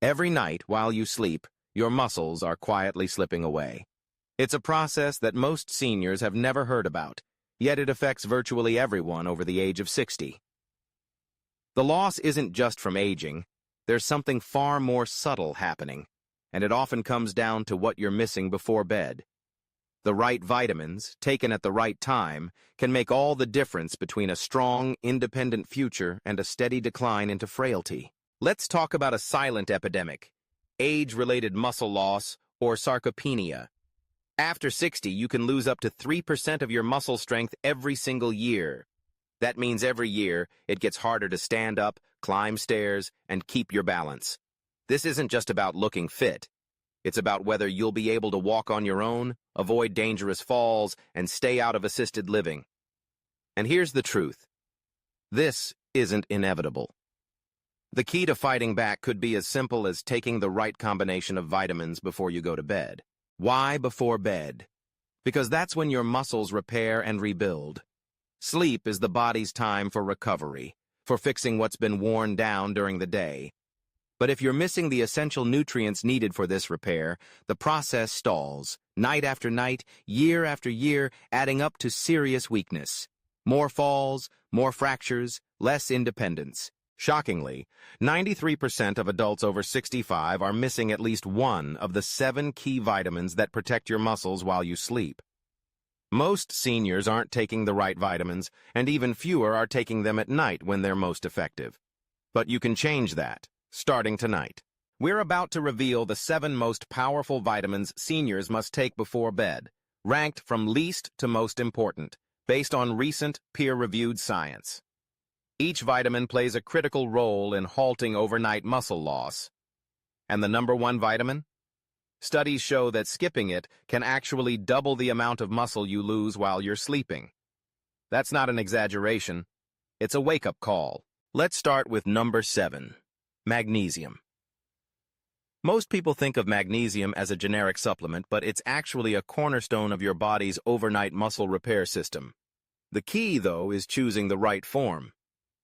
Every night while you sleep, your muscles are quietly slipping away. It's a process that most seniors have never heard about, yet it affects virtually everyone over the age of 60. The loss isn't just from aging. There's something far more subtle happening, and it often comes down to what you're missing before bed. The right vitamins, taken at the right time, can make all the difference between a strong, independent future and a steady decline into frailty. Let's talk about a silent epidemic: age-related muscle loss, or sarcopenia. After 60, you can lose up to 3% of your muscle strength every single year. That means every year, it gets harder to stand up, climb stairs, and keep your balance. This isn't just about looking fit. It's about whether you'll be able to walk on your own, avoid dangerous falls, and stay out of assisted living. And here's the truth: this isn't inevitable. The key to fighting back could be as simple as taking the right combination of vitamins before you go to bed. Why before bed? Because that's when your muscles repair and rebuild. Sleep is the body's time for recovery, for fixing what's been worn down during the day. But if you're missing the essential nutrients needed for this repair, the process stalls, night after night, year after year, adding up to serious weakness. More falls, more fractures, less independence. Shockingly, 93% of adults over 65 are missing at least one of the 7 key vitamins that protect your muscles while you sleep. Most seniors aren't taking the right vitamins, and even fewer are taking them at night when they're most effective. But you can change that, starting tonight. We're about to reveal the 7 most powerful vitamins seniors must take before bed, ranked from least to most important, based on recent peer-reviewed science. Each vitamin plays a critical role in halting overnight muscle loss. And the number 1 vitamin? Studies show that skipping it can actually double the amount of muscle you lose while you're sleeping. That's not an exaggeration. It's a wake-up call. Let's start with number 7, magnesium. Most people think of magnesium as a generic supplement, but it's actually a cornerstone of your body's overnight muscle repair system. The key, though, is choosing the right form.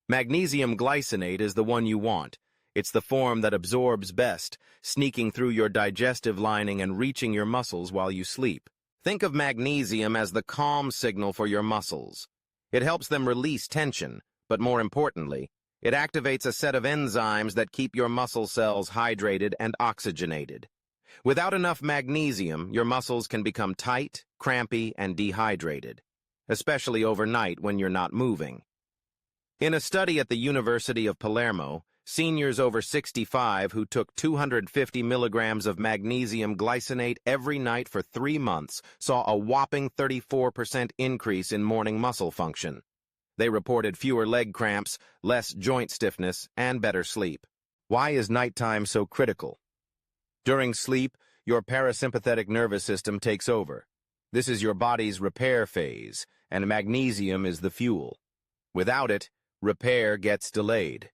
Magnesium glycinate is the one you want. It's the form that absorbs best, sneaking through your digestive lining and reaching your muscles while you sleep. Think of magnesium as the calm signal for your muscles. It helps them release tension, but more importantly, it activates a set of enzymes that keep your muscle cells hydrated and oxygenated. Without enough magnesium, your muscles can become tight, crampy, and dehydrated, especially overnight when you're not moving. In a study at the University of Palermo, seniors over 65 who took 250 milligrams of magnesium glycinate every night for 3 months saw a whopping 34% increase in morning muscle function. They reported fewer leg cramps, less joint stiffness, and better sleep. Why is nighttime so critical? During sleep, your parasympathetic nervous system takes over. This is your body's repair phase, and magnesium is the fuel. Without it, repair gets delayed.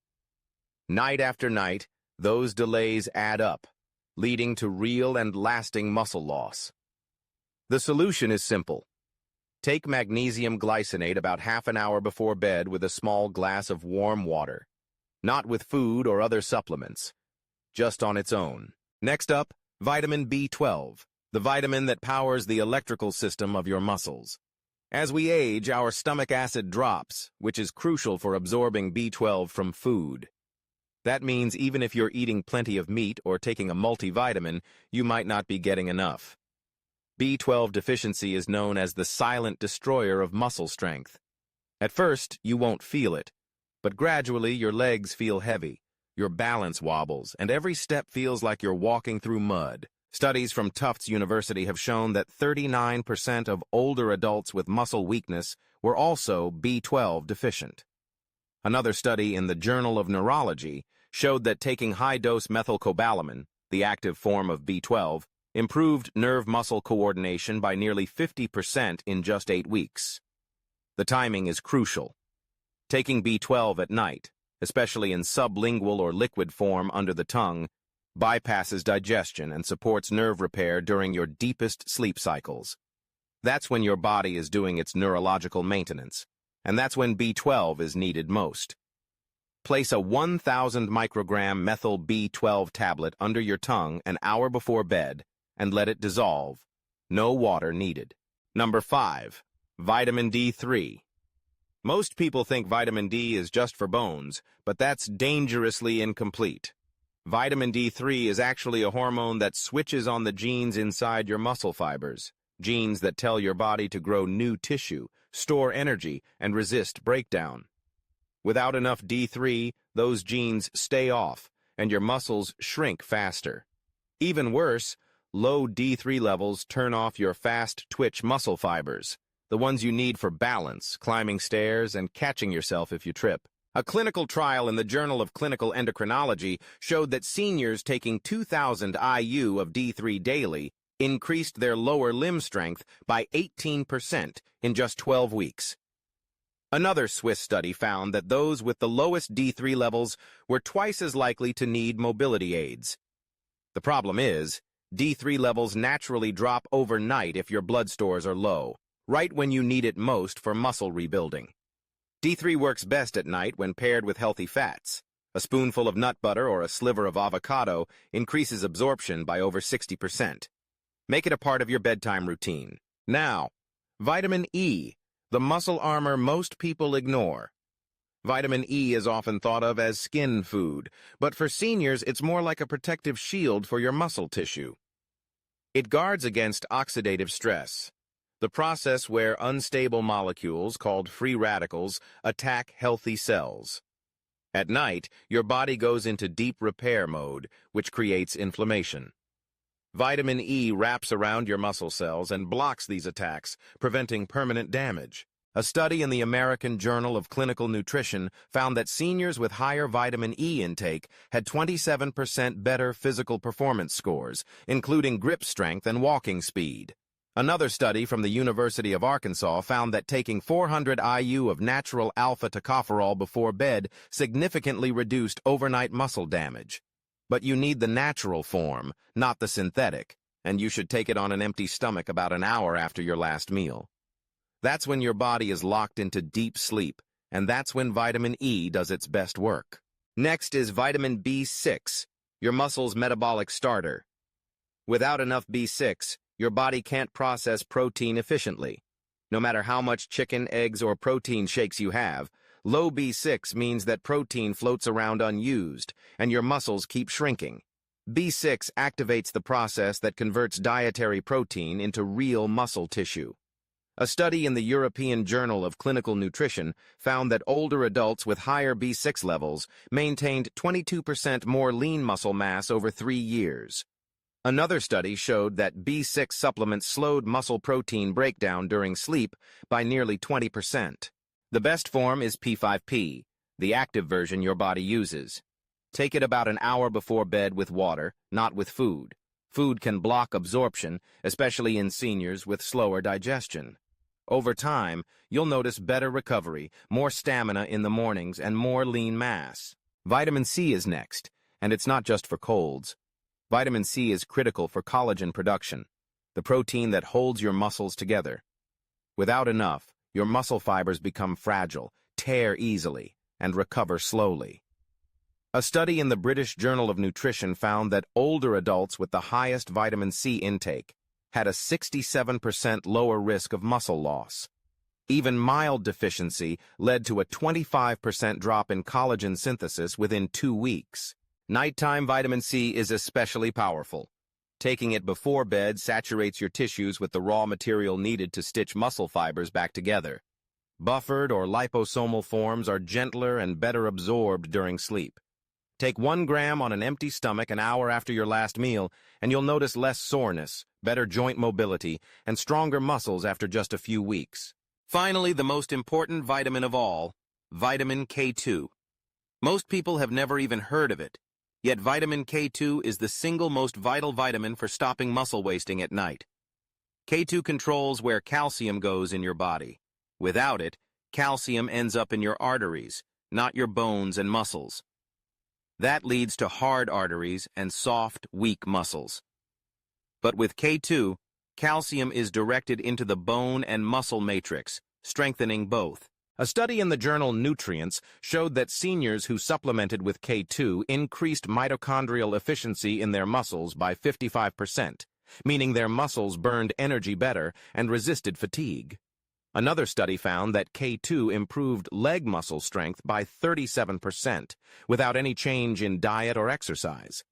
Night after night, those delays add up, leading to real and lasting muscle loss. The solution is simple. Take magnesium glycinate about half an hour before bed with a small glass of warm water. Not with food or other supplements, just on its own. Next up, vitamin B12, the vitamin that powers the electrical system of your muscles. As we age, our stomach acid drops, which is crucial for absorbing B12 from food. That means even if you're eating plenty of meat or taking a multivitamin, you might not be getting enough. B12 deficiency is known as the silent destroyer of muscle strength. At first, you won't feel it, but gradually your legs feel heavy, your balance wobbles, and every step feels like you're walking through mud. Studies from Tufts University have shown that 39% of older adults with muscle weakness were also B12 deficient. Another study in the Journal of Neurology showed that taking high-dose methylcobalamin, the active form of B12, improved nerve-muscle coordination by nearly 50% in just 8 weeks. The timing is crucial. Taking B12 at night, especially in sublingual or liquid form under the tongue, bypasses digestion and supports nerve repair during your deepest sleep cycles. That's when your body is doing its neurological maintenance, and that's when B12 is needed most. Place a 1,000 microgram methyl B12 tablet under your tongue an hour before bed and let it dissolve. No water needed. Number 5. Vitamin D3. Most people think vitamin D is just for bones, but that's dangerously incomplete. Vitamin D3 is actually a hormone that switches on the genes inside your muscle fibers, genes that tell your body to grow new tissue, store energy, and resist breakdown. Without enough D3, those genes stay off, and your muscles shrink faster. Even worse, low D3 levels turn off your fast-twitch muscle fibers, the ones you need for balance, climbing stairs, and catching yourself if you trip. A clinical trial in the Journal of Clinical Endocrinology showed that seniors taking 2,000 IU of D3 daily increased their lower limb strength by 18% in just 12 weeks. Another Swiss study found that those with the lowest D3 levels were twice as likely to need mobility aids. The problem is, D3 levels naturally drop overnight if your blood stores are low, right when you need it most for muscle rebuilding. D3 works best at night when paired with healthy fats. A spoonful of nut butter or a sliver of avocado increases absorption by over 60%. Make it a part of your bedtime routine. Now, vitamin E, the muscle armor most people ignore. Vitamin E is often thought of as skin food, but for seniors it's more like a protective shield for your muscle tissue. It guards against oxidative stress, the process where unstable molecules, called free radicals, attack healthy cells. At night, your body goes into deep repair mode, which creates inflammation. Vitamin E wraps around your muscle cells and blocks these attacks, preventing permanent damage. A study in the American Journal of Clinical Nutrition found that seniors with higher vitamin E intake had 27% better physical performance scores, including grip strength and walking speed. Another study from the University of Arkansas found that taking 400 IU of natural alpha-tocopherol before bed significantly reduced overnight muscle damage. But you need the natural form, not the synthetic, and you should take it on an empty stomach about an hour after your last meal. That's when your body is locked into deep sleep, and that's when vitamin E does its best work. Next is vitamin B6, your muscle's metabolic starter. Without enough B6, your body can't process protein efficiently. No matter how much chicken, eggs, or protein shakes you have, low B6 means that protein floats around unused, and your muscles keep shrinking. B6 activates the process that converts dietary protein into real muscle tissue. A study in the European Journal of Clinical Nutrition found that older adults with higher B6 levels maintained 22% more lean muscle mass over 3 years. Another study showed that B6 supplements slowed muscle protein breakdown during sleep by nearly 20%. The best form is P5P, the active version your body uses. Take it about an hour before bed with water, not with food. Food can block absorption, especially in seniors with slower digestion. Over time, you'll notice better recovery, more stamina in the mornings, and more lean mass. Vitamin C is next, and it's not just for colds. Vitamin C is critical for collagen production, the protein that holds your muscles together. Without enough, your muscle fibers become fragile, tear easily, and recover slowly. A study in the British Journal of Nutrition found that older adults with the highest vitamin C intake had a 67% lower risk of muscle loss. Even mild deficiency led to a 25% drop in collagen synthesis within 2 weeks. Nighttime vitamin C is especially powerful. Taking it before bed saturates your tissues with the raw material needed to stitch muscle fibers back together. Buffered or liposomal forms are gentler and better absorbed during sleep. Take 1 gram on an empty stomach an hour after your last meal, and you'll notice less soreness, better joint mobility, and stronger muscles after just a few weeks. Finally, the most important vitamin of all, vitamin K2. Most people have never even heard of it. Yet vitamin K2 is the single most vital vitamin for stopping muscle wasting at night. K2 controls where calcium goes in your body. Without it, calcium ends up in your arteries, not your bones and muscles. That leads to hard arteries and soft, weak muscles. But with K2, calcium is directed into the bone and muscle matrix, strengthening both. A study in the journal Nutrients showed that seniors who supplemented with K2 increased mitochondrial efficiency in their muscles by 55%, meaning their muscles burned energy better and resisted fatigue. Another study found that K2 improved leg muscle strength by 37% without any change in diet or exercise.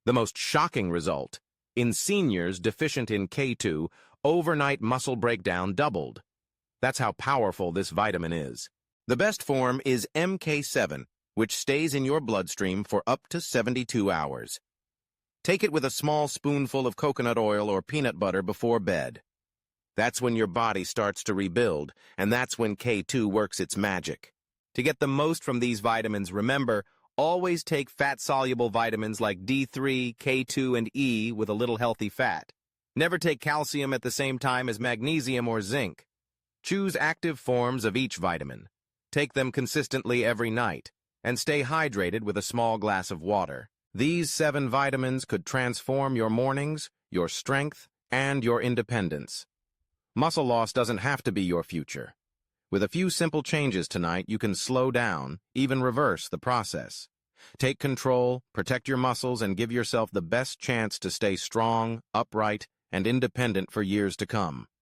The most shocking result, in seniors deficient in K2, overnight muscle breakdown doubled. That's how powerful this vitamin is. The best form is MK7, which stays in your bloodstream for up to 72 hours. Take it with a small spoonful of coconut oil or peanut butter before bed. That's when your body starts to rebuild, and that's when K2 works its magic. To get the most from these vitamins, remember, always take fat-soluble vitamins like D3, K2, and E with a little healthy fat. Never take calcium at the same time as magnesium or zinc. Choose active forms of each vitamin. Take them consistently every night, and stay hydrated with a small glass of water. These 7 vitamins could transform your mornings, your strength, and your independence. Muscle loss doesn't have to be your future. With a few simple changes tonight, you can slow down, even reverse the process. Take control, protect your muscles, and give yourself the best chance to stay strong, upright, and independent for years to come.